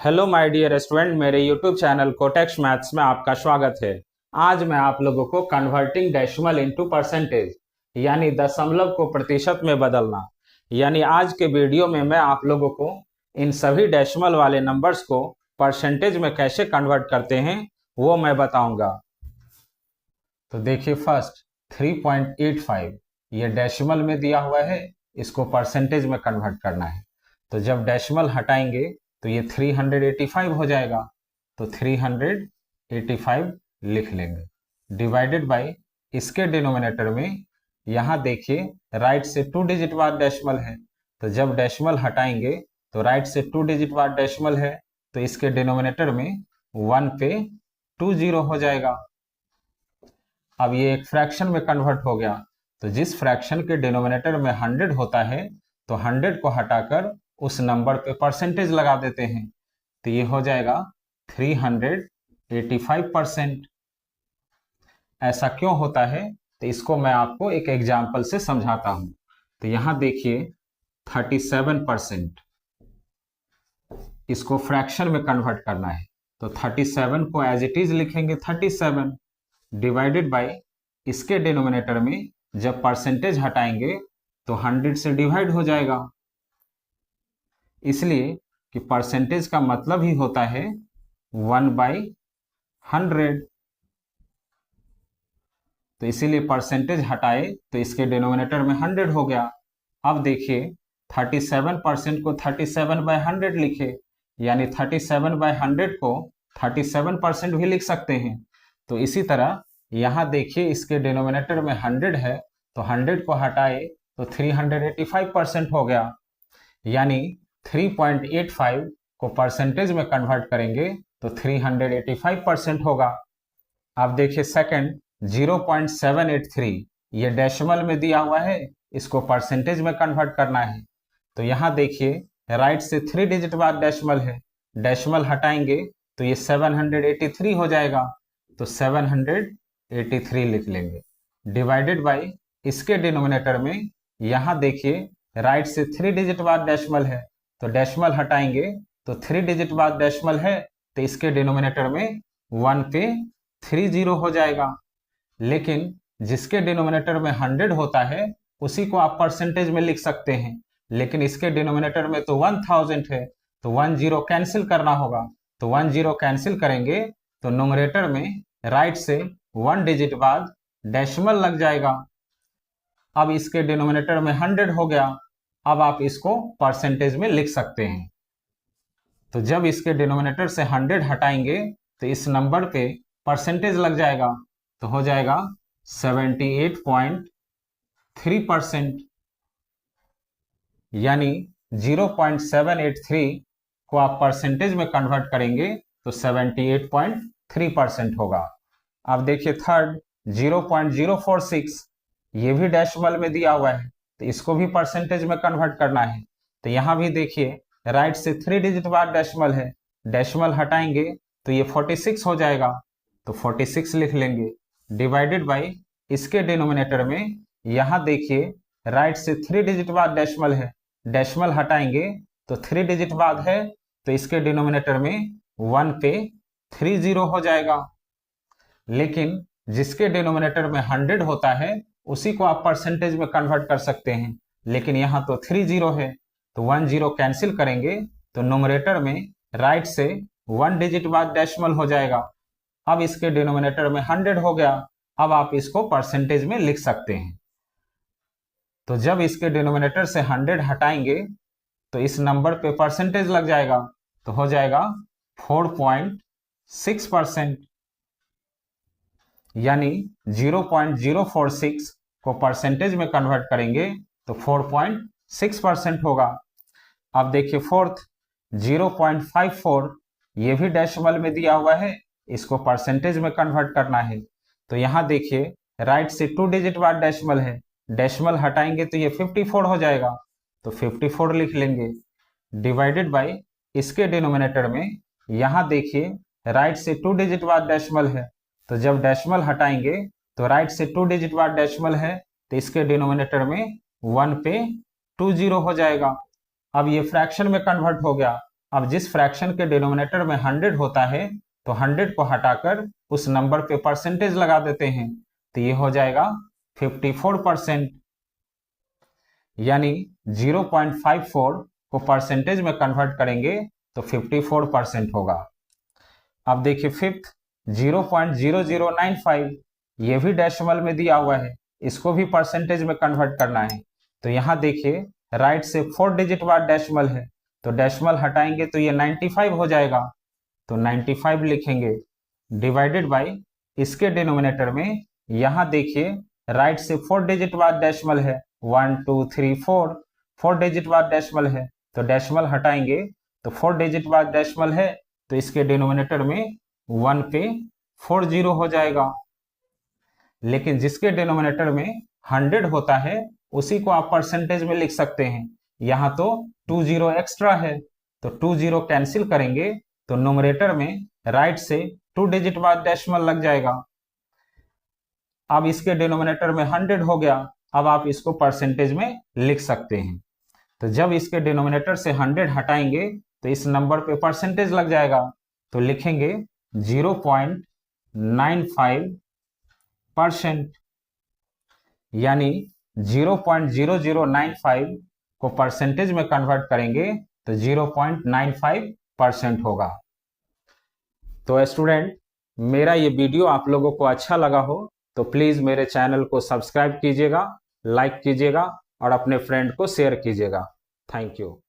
Hello my dear student, मेरे YouTube channel cortex maths में आपका स्वागत है। आज मैं आप लोगों को कन्वर्टिंग डेसिमल इनटू परसेंटेज यानी दशमलव को प्रतिशत में बदलना यानी आज के वीडियो में मैं आप लोगों को इन सभी डेसिमल वाले नंबर्स को परसेंटेज में कैसे कन्वर्ट करते हैं वो मैं बताऊंगा। तो देखिए, फर्स्ट 3.85 ये डेसिमल में दिया हुआ है, इसको परसेंटेज में कन्वर्ट करना है। तो जब डेसिमल हटाएंगे तो ये 385 हो जाएगा, तो 385 लिख लेंगे डिवाइडेड बाय इसके डिनोमिनेटर में यहाँ देखिए राइट से 2 डिजिट बाद डेसिमल है, तो जब डेसिमल हटाएंगे तो राइट से 2 डिजिट बाद डेसिमल है, तो इसके डिनोमिनेटर में 1 पे 20 हो जाएगा। अब ये एक फ्रैक्शन में कन्वर्ट हो गया, तो जिस फ्रैक्शन के डिनोमिनेटर में 100 होता है तो 100 को हटाकर उस नंबर पे परसेंटेज लगा देते हैं, तो ये हो जाएगा 385%। ऐसा क्यों होता है तो इसको मैं आपको एक एग्जाम्पल से समझाता हूं। तो यहां देखिए 37%, इसको फ्रैक्शन में कन्वर्ट करना है, तो 37 को एज इट इज लिखेंगे 37 डिवाइडेड बाय इसके डिनोमिनेटर में जब परसेंटेज हटाएंगे तो 100 से डिवाइड हो जाएगा, इसलिए कि परसेंटेज का मतलब ही होता है 1/100। तो इसीलिए परसेंटेज हटाए तो इसके डिनोमिनेटर में 100 हो गया। अब देखिए 37% को 37/100 लिखे, यानी 37/100 को 37% भी लिख सकते हैं। तो इसी तरह यहां देखिए इसके डिनोमिनेटर में 100 है, तो 100 को हटाए तो 385% हो गया, यानी 3.85 को परसेंटेज में कन्वर्ट करेंगे तो 385% होगा। अब देखिए सेकंड 0.783, ये डेसिमल में दिया हुआ है, इसको परसेंटेज में कन्वर्ट करना है। तो यहां देखिए राइट से 3 डिजिट बाद डेसिमल है, डेसिमल हटाएंगे तो ये 783 हो जाएगा, तो 783 लिख लेंगे डिवाइडेड बाय इसके डिनोमिनेटर में यहां देखिए राइट से 3 डिजिट बाद डेसिमल है, तो डेसिमल हटाएंगे तो 3 डिजिट बाद डेसिमल है, तो इसके डिनोमिनेटर में 1 पे 30 हो जाएगा। लेकिन जिसके डिनोमिनेटर में 100 होता है उसी को आप परसेंटेज में लिख सकते हैं, लेकिन इसके डिनोमिनेटर में तो 1000 है, तो 10 कैंसिल करना होगा, तो 10 कैंसिल करेंगे तो न्यूमरेटर में राइट से 1 डिजिट बाद डेसिमल लग जाएगा। अब इसके डिनोमिनेटर में 100 हो गया, अब आप इसको परसेंटेज में लिख सकते हैं। तो जब इसके डिनोमिनेटर से 100 हटाएंगे तो इस नंबर पे परसेंटेज लग जाएगा, तो हो जाएगा 78.3%, यानी 0.783 को आप परसेंटेज में कन्वर्ट करेंगे तो 78.3% होगा। अब देखिए थर्ड 0.046, ये भी डेसिमल में दिया हुआ है, तो इसको भी परसेंटेज में कन्वर्ट करना है। तो यहां भी देखिए राइट से 3 डिजिट बाद डेसिमल है, डेसिमल हटाएंगे तो ये 46 हो जाएगा, तो 46 लिख लेंगे डिवाइडेड बाय इसके डिनोमिनेटर में यहां देखिए राइट से 3 डिजिट बाद डेसिमल है, डेसिमल हटाएंगे तो 3 डिजिट बाद है, तो इसके डिनोमिनेटर में 1 पे 30 हो जाएगा। लेकिन जिसके डिनोमिनेटर में 100 होता है उसी को आप परसेंटेज में कन्वर्ट कर सकते हैं, लेकिन यहाँ तो 30 है, तो 10 कैंसिल करेंगे तो न्यूमरेटर में राइट से 1 डिजिट बाद डेसिमल हो जाएगा। अब इसके डिनोमिनेटर में 100 हो गया, अब आप इसको परसेंटेज में लिख सकते हैं। तो जब इसके डिनोमिनेटर से 100 हटाएंगे तो इस नंबर पे परसेंटेज लग जाएगा, तो हो जाएगा 4.6%, यानी 0.046 को परसेंटेज में कन्वर्ट करेंगे तो 4.6% होगा। अब देखिए फोर्थ 0.54, ये भी डेसिमल में दिया हुआ है, इसको परसेंटेज में कन्वर्ट करना है। तो यहां देखिए राइट से 2 डिजिट बाद डेसिमल है, डेसिमल हटाएंगे तो ये 54 हो जाएगा, तो 54 लिख लेंगे डिवाइडेड बाय इसके डिनोमिनेटर में यहां देखिए राइट से 2 डिजिट बाद डेसिमल है, तो जब डेसिमल हटाएंगे तो राइट से 2 डिजिट बाद डेसिमल है, तो इसके डिनोमिनेटर में 1 पे 20 हो जाएगा। अब ये फ्रैक्शन में कन्वर्ट हो गया, अब जिस फ्रैक्शन के डिनोमिनेटर में 100 होता है तो 100 को हटाकर उस नंबर पे परसेंटेज लगा देते हैं, तो ये हो जाएगा 54%, यानी 0.54 को परसेंटेज में कन्वर्ट करेंगे तो 54% होगा। अब देखिए फिफ्थ 0.0095, ये भी डेसिमल में दिया हुआ है, इसको भी परसेंटेज में कन्वर्ट करना है। तो यहाँ देखिए राइट से 4 डिजिट बाद डेसिमल है, तो डेसिमल हटाएंगे तो ये 95 हो जाएगा, तो 95 लिखेंगे डिवाइडेड बाय इसके डिनोमिनेटर में यहाँ देखिए राइट से 4 डिजिट बाद डेसिमल है, 1 2 3 4 डिजिट बाद डेसिमल है, तो डेसिमल हटाएंगे तो 4 डिजिट बाद डेसिमल है, तो इसके डिनोमिनेटर में 1 पे 40 हो जाएगा। लेकिन जिसके डिनोमिनेटर में 100 होता है उसी को आप परसेंटेज में लिख सकते हैं, यहाँ तो 20 एक्स्ट्रा है, तो 20 कैंसिल करेंगे तो न्यूमरेटर में राइट से 2 डिजिट बाद डेसिमल लग जाएगा। अब इसके डिनोमिनेटर में 100 हो गया, अब आप इसको परसेंटेज में लिख सकते हैं। तो जब इसके डिनोमिनेटर से 100 हटाएंगे तो इस नंबर पे परसेंटेज लग जाएगा, तो लिखेंगे 0.95%, यानी 0.0095 को परसेंटेज में कन्वर्ट करेंगे तो 0.95% होगा। तो स्टूडेंट, मेरा ये वीडियो आप लोगों को अच्छा लगा हो तो प्लीज़ मेरे चैनल को सब्सक्राइब कीजिएगा, लाइक कीजिएगा और अपने फ्रेंड को शेयर कीजिएगा। Thank you.